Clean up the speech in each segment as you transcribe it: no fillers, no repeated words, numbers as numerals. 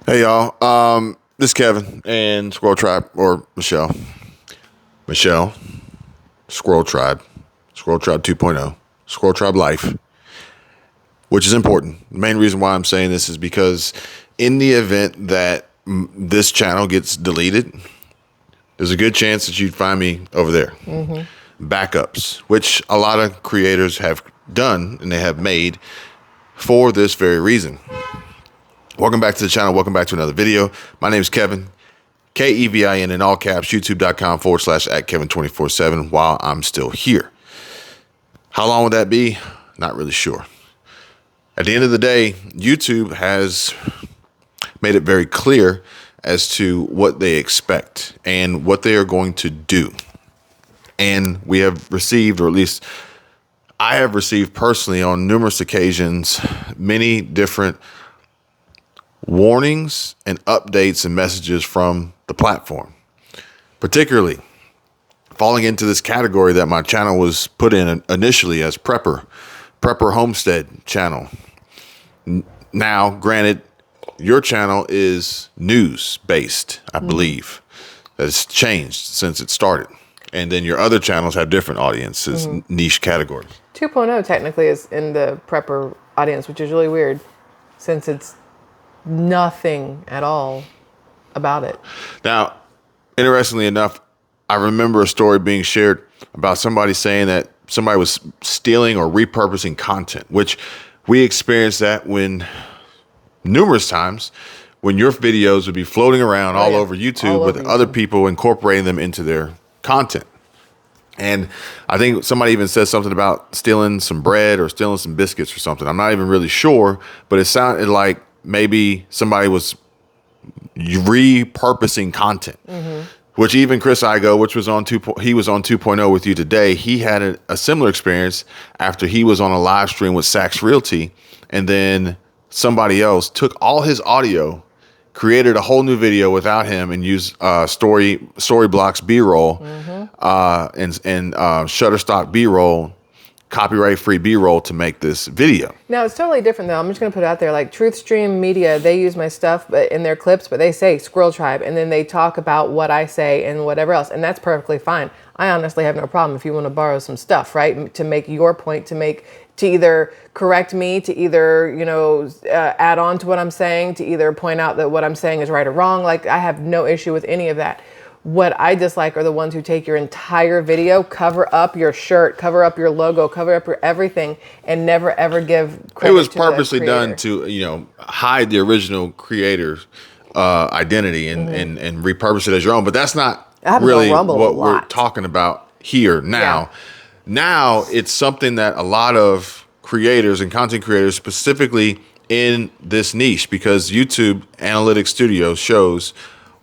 Hey y'all, this is Kevin and Squirrel Tribe, or Michelle, Squirrel Tribe, Squirrel Tribe 2.0, Squirrel Tribe Life, which is important. The main reason why I'm saying this is because in the event that this channel gets deleted, there's a good chance that you'd find me over there. Backups, which a lot of creators have done and they have made for this very reason. Welcome back to the channel. Welcome back to another video. My name is Kevin, Kevin in all caps, youtube.com/@Kevin247 while I'm still here. How long would that be? Not really sure. At the end of the day, YouTube has made it very clear as to what they expect and what they are going to do. And we have received, or at least I have received personally on numerous occasions, many different warnings and updates and messages from the platform, particularly falling into this category that my channel was put in initially as Prepper Homestead channel. Now, granted, your channel is news based, I believe. That's changed since it started. And then your other channels have different audiences, niche categories. 2.0 technically is in the Prepper audience, which is really weird since it's nothing at all about it. Now, interestingly enough, I remember a story being shared about somebody saying that somebody was stealing or repurposing content, which we experienced that when numerous times when your videos would be floating around all over YouTube with other people incorporating them into their content. And I think somebody even said something about stealing some bread or stealing some biscuits or something. I'm not even really sure, but it sounded like maybe somebody was repurposing content, which even Chris Igo, which was on he was on 2.0 with you today. He had a similar experience after he was on a live stream with Saks Realty, and then somebody else took all his audio, created a whole new video without him, and used Storyblocks B-roll and Shutterstock B-roll, copyright-free B-roll to make this video. Now, it's totally different, though. I'm just going to put it out there. Like Truthstream Media, they use my stuff but in their clips, but they say Squirrel Tribe, and then they talk about what I say and whatever else, and that's perfectly fine. I honestly have no problem if you want to borrow some stuff, right, to make your point, to either correct me, to either, add on to what I'm saying, to either point out that what I'm saying is right or wrong. Like, I have no issue with any of that. What I dislike are the ones who take your entire video, cover up your shirt, cover up your logo, cover up your everything, and never ever give credit. It was purposely done to, hide the original creator's identity and repurpose it as your own. But that's not really what we're talking about here now. Yeah. Now it's something that a lot of creators and content creators, specifically in this niche, because YouTube Analytics Studio shows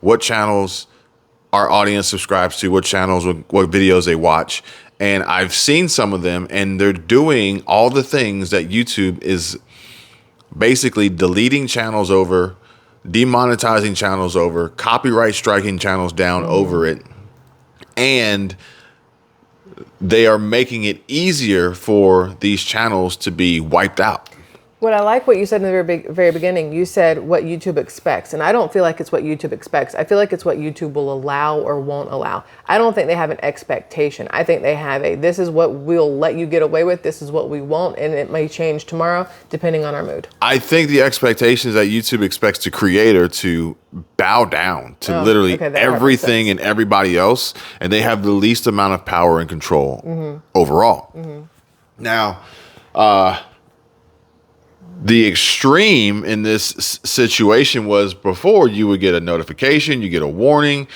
what channels our audience subscribes to, what channels, what videos they watch. And I've seen some of them, and they're doing all the things that YouTube is basically deleting channels over, demonetizing channels over, copyright striking channels down over it. And they are making it easier for these channels to be wiped out. What I like what you said in the very beginning, you said what YouTube expects. And I don't feel like it's what YouTube expects. I feel like it's what YouTube will allow or won't allow. I don't think they have an expectation. I think they have this is what we'll let you get away with. This is what we won't. And it may change tomorrow depending on our mood. I think the expectations that YouTube expects the creator to bow down to literally everything and everybody else. And they have the least amount of power and control overall. Now, the extreme in this situation was before you would get a notification, you get a warning,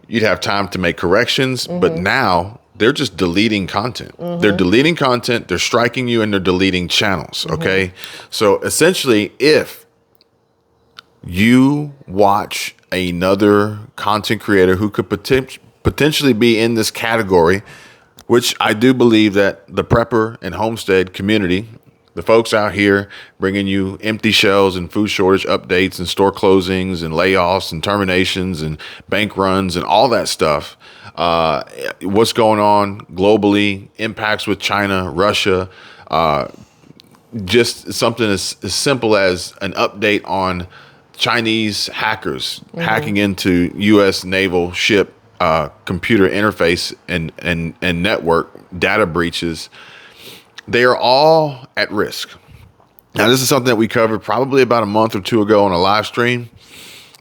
you'd have time to make corrections. But now they're just deleting content. They're deleting content, they're striking you, and they're deleting channels. Okay. So essentially, if you watch another content creator who could potentially be in this category, which I do believe that the Prepper and Homestead community, the folks out here bringing you empty shelves and food shortage updates and store closings and layoffs and terminations and bank runs and all that stuff. What's going on globally, impacts with China, Russia, just something as simple as an update on Chinese hackers hacking into U.S. naval ship computer interface and network data breaches. They are all at risk. Now, this is something that we covered probably about a month or two ago on a live stream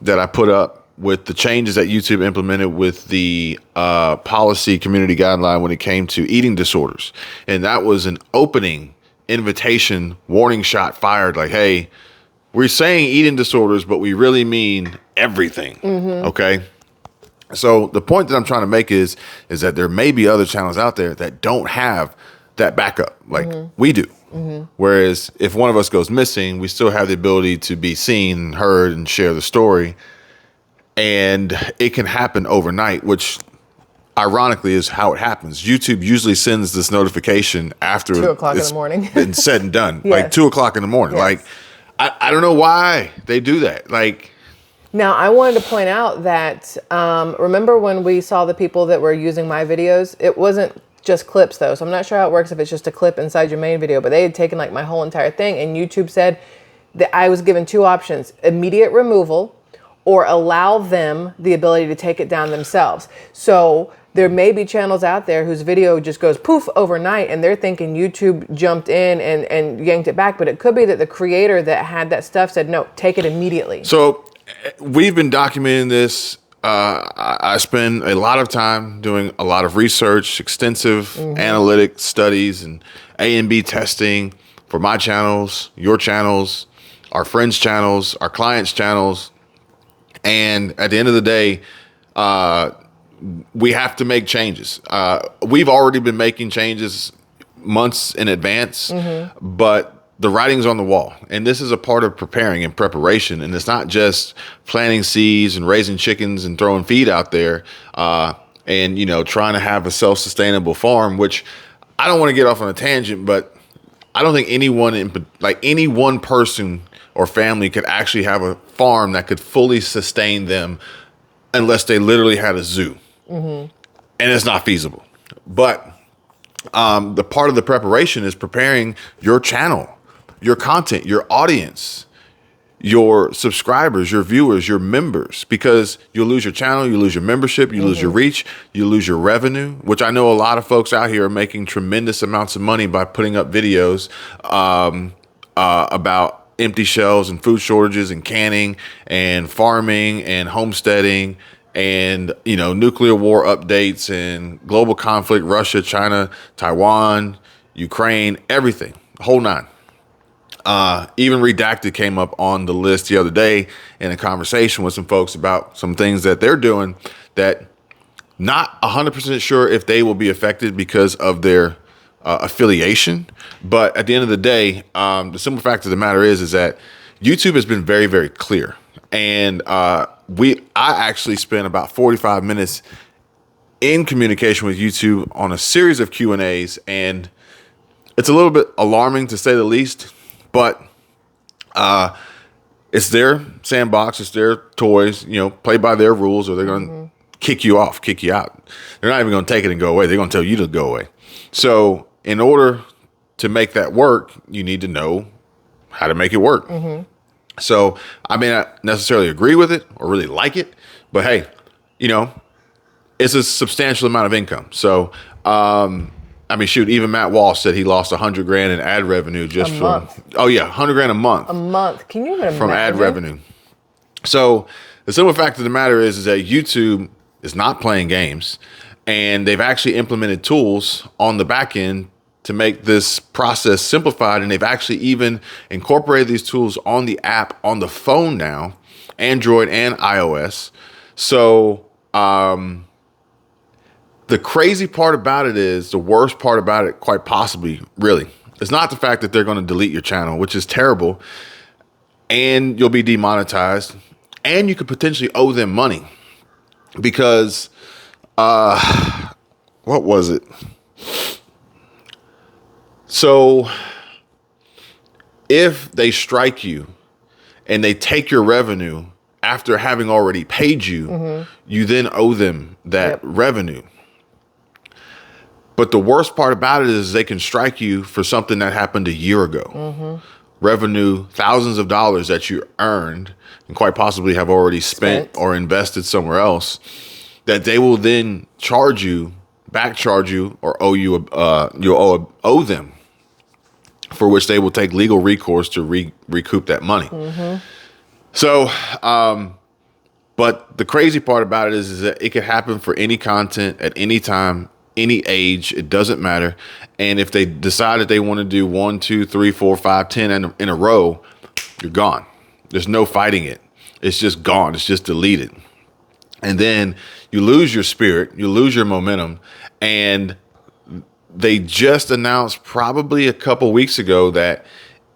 that I put up with the changes that YouTube implemented with the policy community guideline when it came to eating disorders. And that was an opening invitation, warning shot fired, like, hey, we're saying eating disorders, but we really mean everything. Okay. So the point that I'm trying to make is that there may be other channels out there that don't have that backup like we do. Whereas if one of us goes missing, we still have the ability to be seen, heard, and share the story. And it can happen overnight, which ironically is how it happens. YouTube usually sends this notification after 2 o'clock in the morning. been said and done, like 2 o'clock in the morning. Yes. Like, I don't know why they do that. Like, now, I wanted to point out that, remember when we saw the people that were using my videos? It wasn't just clips though. So I'm not sure how it works if it's just a clip inside your main video, but they had taken like my whole entire thing, and YouTube said that I was given 2 options: immediate removal or allow them the ability to take it down themselves. So there may be channels out there whose video just goes poof overnight and they're thinking YouTube jumped in and yanked it back, but it could be that the creator that had that stuff said, no, take it immediately. So we've been documenting this. I spend a lot of time doing a lot of research, extensive analytic studies and A&B testing for my channels, your channels, our friends' channels, our clients' channels. And at the end of the day, we have to make changes. We've already been making changes months in advance, but the writing's on the wall, and this is a part of preparing and preparation. And it's not just planting seeds and raising chickens and throwing feed out there, and, you know, trying to have a self-sustainable farm, which I don't want to get off on a tangent, but I don't think any one person or family could actually have a farm that could fully sustain them unless they literally had a zoo. And it's not feasible. But the part of the preparation is preparing your channel, your content, your audience, your subscribers, your viewers, your members, because you'll lose your channel, you lose your membership, you lose your reach, you lose your revenue, which I know a lot of folks out here are making tremendous amounts of money by putting up videos about empty shelves and food shortages and canning and farming and homesteading and, you know, nuclear war updates and global conflict, Russia, China, Taiwan, Ukraine, everything, whole nine. Even Redacted came up on the list the other day in a conversation with some folks about some things that they're doing that not 100% sure if they will be affected because of their affiliation. But at the end of the day, the simple fact of the matter is that YouTube has been very, very clear. And I actually spent about 45 minutes in communication with YouTube on a series of Q&As, and it's a little bit alarming to say the least. But it's their sandbox, it's their toys, you know, play by their rules, or they're going to kick you off, kick you out. They're not even going to take it and go away. They're going to tell you to go away. So in order to make that work, you need to know how to make it work. So I may not necessarily agree with it or really like it, but hey, you know, it's a substantial amount of income. So, I mean, shoot, even Matt Walsh said he lost $100 grand in ad revenue just from, oh yeah, $100 grand a month. A month. Can you even imagine? From ad revenue. So the simple fact of the matter is that YouTube is not playing games, and they've actually implemented tools on the back end to make this process simplified. And they've actually even incorporated these tools on the app on the phone now, Android and iOS. So, the crazy part about it is, the worst part about it, quite possibly, really, is not the fact that they're going to delete your channel, which is terrible, and you'll be demonetized, and you could potentially owe them money because, what was it? So if they strike you and they take your revenue after having already paid you, you then owe them that revenue. But the worst part about it is they can strike you for something that happened a year ago revenue, thousands of dollars that you earned and quite possibly have already spent or invested somewhere else, that they will then back charge you, or owe you, owe them, for which they will take legal recourse to recoup that money. So, but the crazy part about it is that it could happen for any content at any time, any age. It doesn't matter. And if they decide that they want to do 1, 2, 3, 4, 5, 10 in a row, you're gone. There's no fighting it. It's just gone. It's just deleted. And then you lose your spirit, you lose your momentum. And they just announced probably a couple weeks ago that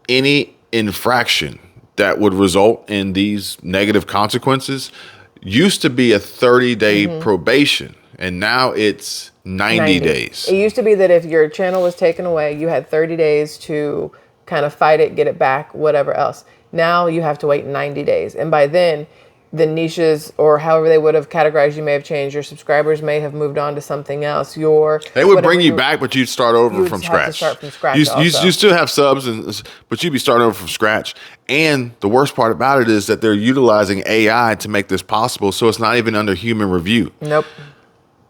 any infraction that would result in these negative consequences used to be a 30-day probation, and now it's 90 days. It used to be that if your channel was taken away, you had 30 days to kind of fight it, get it back, whatever else. Now you have to wait 90 days. And by then, the niches, or however they would have categorized you, may have changed. Your subscribers may have moved on to something else. They would bring you back, but you'd start over from scratch. You still have subs, but you'd be starting over from scratch. And the worst part about it is that they're utilizing AI to make this possible, so it's not even under human review. Nope.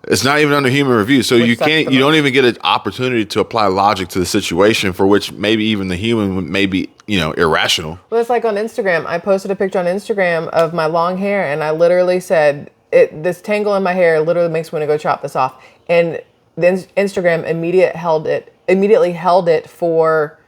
It's not even under human review. So you don't even get an opportunity to apply logic to the situation, for which maybe even the human may be, irrational. Well, it's like on Instagram. I posted a picture on Instagram of my long hair, and I literally said, this tangle in my hair literally makes me want to go chop this off. And then Instagram immediately held it for,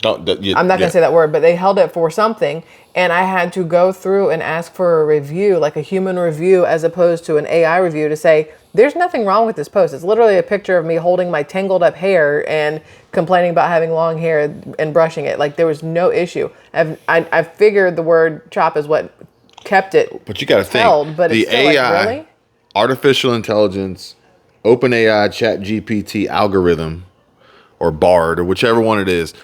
I'm not going to say that word, but they held it for something. And I had to go through and ask for a review, like a human review, as opposed to an AI review, to say, there's nothing wrong with this post. It's literally a picture of me holding my tangled up hair and complaining about having long hair and brushing it. Like, there was no issue. I figured the word chop is what kept it. But you got to think, but the it's still AI, like, really? Artificial intelligence, OpenAI, ChatGPT algorithm, or Bard, or whichever one it is,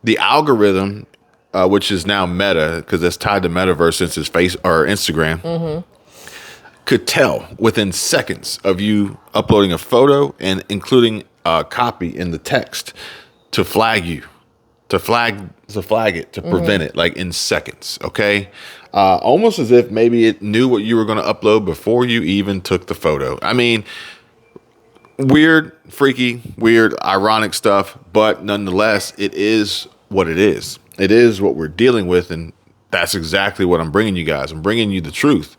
the algorithm, which is now Meta, because it's tied to Metaverse since it's Instagram, could tell within seconds of you uploading a photo and including a copy in the text to flag you, to flag it, to prevent it, like in seconds. Okay. Almost as if maybe it knew what you were going to upload before you even took the photo. I mean, weird, freaky, weird, ironic stuff, but nonetheless, it is what it is. It is what we're dealing with. And that's exactly what I'm bringing you guys. I'm bringing you the truth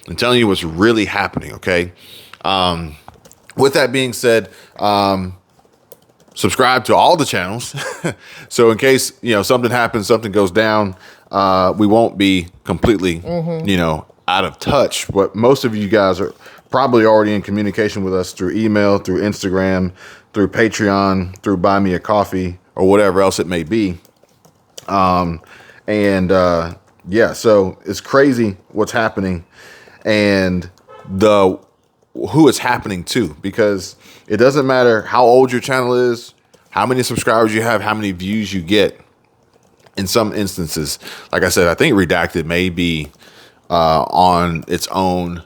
and telling you what's really happening. Okay. With that being said, subscribe to all the channels. So in case, something happens, something goes down, we won't be completely, out of touch. But most of you guys are probably already in communication with us through email, through Instagram, through Patreon, through Buy Me a Coffee, or whatever else it may be. So it's crazy what's happening, and who it's happening to, because it doesn't matter how old your channel is, how many subscribers you have, how many views you get. In some instances, like I said, I think Redacted may be on its own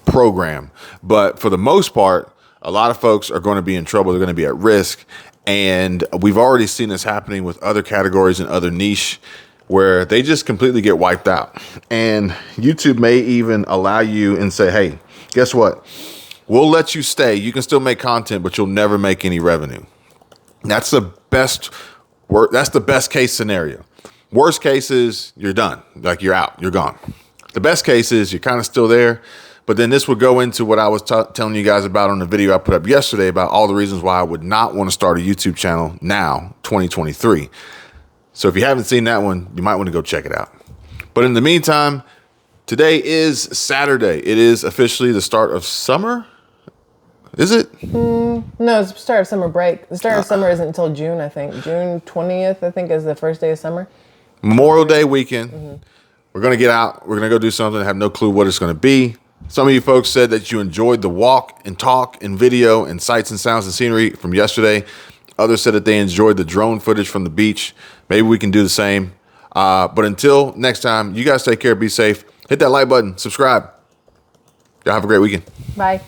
program, but for the most part, a lot of folks are going to be in trouble. They're going to be at risk. And we've already seen this happening with other categories and other niche, where they just completely get wiped out. And YouTube may even allow you and say, hey, guess what? We'll let you stay. You can still make content, but you'll never make any revenue. That's the best case scenario. Worst case is you're done. Like, you're out, you're gone. The best case is you're kind of still there. But then this would go into what I was telling you guys about on the video I put up yesterday about all the reasons why I would not want to start a YouTube channel now, 2023. So if you haven't seen that one, you might want to go check it out. But in the meantime, today is Saturday. It is officially the start of summer. Is it? No, it's the start of summer break. The start of summer isn't until June, I think. June 20th, I think, is the first day of summer. Memorial Day weekend. We're going to get out. We're going to go do something. I have no clue what it's going to be. Some of you folks said that you enjoyed the walk and talk and video and sights and sounds and scenery from yesterday. Others said that they enjoyed the drone footage from the beach. Maybe we can do the same. But until next time, you guys take care, be safe. Hit that like button, subscribe. Y'all have a great weekend. Bye.